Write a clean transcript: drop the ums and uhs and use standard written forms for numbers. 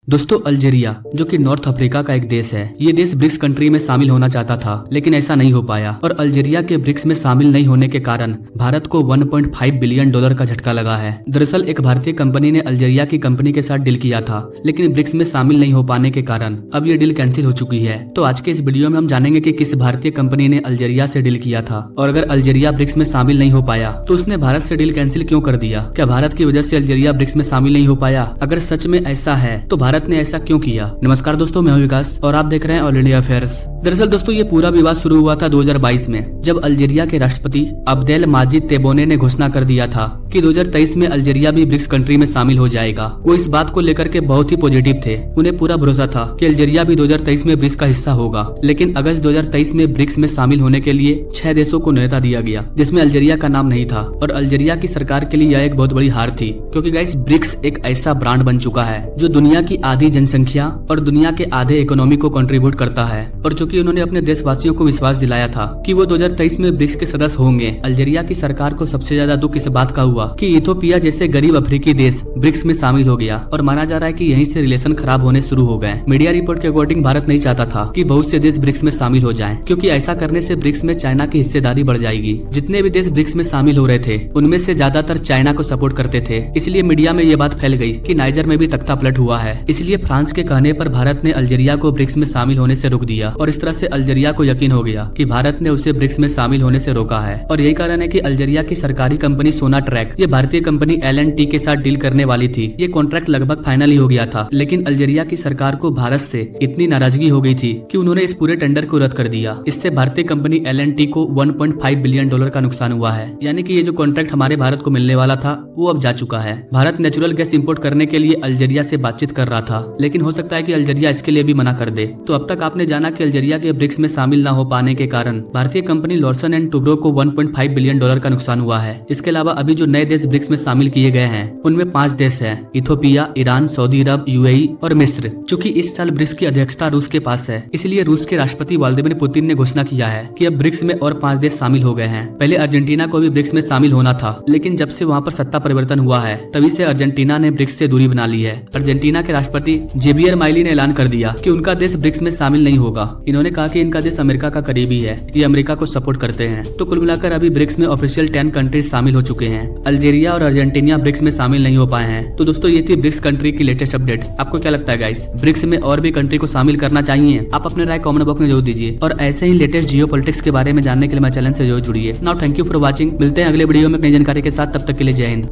दोस्तों अल्जीरिया जो कि नॉर्थ अफ्रीका का एक देश है, ये देश ब्रिक्स कंट्री में शामिल होना चाहता था लेकिन ऐसा नहीं हो पाया और अल्जीरिया के ब्रिक्स में शामिल नहीं होने के कारण भारत को 1.5 बिलियन डॉलर का झटका लगा है। दरअसल एक भारतीय कंपनी ने अल्जीरिया की कंपनी के साथ डील किया था लेकिन ब्रिक्स में शामिल नहीं हो पाने के कारण अब ये डील कैंसिल हो चुकी है। तो आज के इस वीडियो में हम जानेंगे कि किस भारतीय कंपनी ने अल्जीरिया से डील किया था और अगर अल्जीरिया ब्रिक्स में शामिल नहीं हो पाया तो उसने भारत से डील कैंसिल क्यों कर दिया। क्या भारत की वजह से अल्जीरिया ब्रिक्स में शामिल नहीं हो पाया? अगर सच में ऐसा है तो भारत ने ऐसा क्यों किया? नमस्कार दोस्तों, मैं हूं विकास और आप देख रहे हैं ऑल इंडिया अफेयर्स। दरअसल दोस्तों ये पूरा विवाद शुरू हुआ था 2022 में जब अल्जीरिया के राष्ट्रपति अब्देल माजिद तेबोने ने घोषणा कर दिया था कि 2023 में अल्जीरिया भी ब्रिक्स कंट्री में शामिल हो जाएगा। वो इस बात को लेकर के बहुत ही पॉजिटिव थे, उन्हें पूरा भरोसा था कि अल्जीरिया भी 2023 में ब्रिक्स का हिस्सा होगा। लेकिन अगस्त 2023 में ब्रिक्स में शामिल होने के लिए 6 देशों को न्योता दिया गया जिसमें अल्जीरिया का नाम नहीं था और अल्जीरिया की सरकार के लिए यह एक बहुत बड़ी हार थी क्योंकि गाइस ब्रिक्स एक ऐसा ब्रांड बन चुका है जो दुनिया की आधी जनसंख्या और दुनिया के आधे इकोनॉमी को कंट्रीब्यूट करता है। और चूंकि उन्होंने अपने देशवासियों को विश्वास दिलाया था कि वो 2023 में ब्रिक्स के सदस्य होंगे, अल्जीरिया की सरकार को सबसे ज्यादा दुख इस बात का हुआ कि इथियोपिया जैसे गरीब अफ्रीकी देश ब्रिक्स में शामिल हो गया और माना जा रहा है कि यहीं से रिलेशन खराब होने शुरू हो गए। मीडिया रिपोर्ट के अकॉर्डिंग भारत नहीं चाहता था कि बहुत से देश ब्रिक्स में शामिल हो जाएं, क्योंकि ऐसा करने से ब्रिक्स में चाइना की हिस्सेदारी बढ़ जाएगी। जितने भी देश ब्रिक्स में शामिल हो रहे थे उनमें से ज्यादातर चाइना को सपोर्ट करते थे, इसलिए मीडिया में ये बात फैल गई कि नाइजर में भी तख्ता पलट हुआ है। इसलिए फ्रांस के कहने पर भारत ने अल्जीरिया को ब्रिक्स में शामिल होने से रोक दिया और इस तरह से अल्जीरिया को यकीन हो गया कि भारत ने उसे ब्रिक्स में शामिल होने से रोका है। और यही कारण है कि अल्जीरिया की सरकारी कंपनी सोनाट्रैक ये भारतीय कंपनी L&T के साथ डील करने वाली थी। ये कॉन्ट्रैक्ट लगभग फाइनल ही हो गया था लेकिन अल्जीरिया की सरकार को भारत से इतनी नाराजगी हो गई थी कि उन्होंने इस पूरे टेंडर को रद्द कर दिया। इससे भारतीय कंपनी L&T को 1.5 बिलियन डॉलर का नुकसान हुआ है। यानी कि ये जो कॉन्ट्रैक्ट हमारे भारत को मिलने वाला था वो अब जा चुका है। भारत नेचुरल गैस इंपोर्ट करने के लिए अल्जीरिया से बातचीत कर रहा था लेकिन हो सकता है कि अल्जीरिया इसके लिए भी मना कर दे। तो अब तक आपने जाना कि अल्जीरिया के ब्रिक्स में शामिल न हो पाने के कारण भारतीय कंपनी लॉर्सन एंड टुब्रो को 1.5 बिलियन डॉलर का नुकसान हुआ है। इसके अलावा अभी जो नए देश ब्रिक्स में शामिल किए गए हैं उनमें 5 देश हैं, इथियोपिया, ईरान, सऊदी अरब, UAE और मिस्र। चूंकि इस साल ब्रिक्स की अध्यक्षता रूस के पास है इसलिए रूस के राष्ट्रपति व्लादिमीर पुतिन ने घोषणा किया है कि अब ब्रिक्स में और 5 देश शामिल हो गए हैं। पहले अर्जेंटीना को भी ब्रिक्स में शामिल होना था लेकिन जब से वहाँ पर सत्ता परिवर्तन हुआ है तभी से अर्जेंटीना ने ब्रिक्स से दूरी बना ली है। अर्जेंटीना के राष्ट्रपति जेवियर माइली ने ऐलान कर दिया कि उनका देश ब्रिक्स में शामिल नहीं होगा। इन्होंने कहा कि इनका देश अमेरिका का करीबी है, ये अमेरिका को सपोर्ट करते हैं। तो कुल मिलाकर अभी ब्रिक्स में ऑफिशियल 10 कंट्रीज शामिल हो चुके हैं। अल्जीरिया और अर्जेंटीना ब्रिक्स में शामिल नहीं हो पाए हैं। तो दोस्तों ये थी ब्रिक्स कंट्री की लेटेस्ट अपडेट। आपको क्या लगता है गाइस, ब्रिक्स में और भी कंट्री को शामिल करना चाहिए? आप अपने राय कमेंट बॉक्स में जरूर दीजिए और ऐसे ही लेटेस्ट जियोपॉलिटिक्स के बारे में जानने के लिए मेरे चैनल से जरूर जुड़िए। Now thank you for watching. मिलते हैं अगले वीडियो में नई जानकारी के साथ, तब तक के लिए जय हिंद।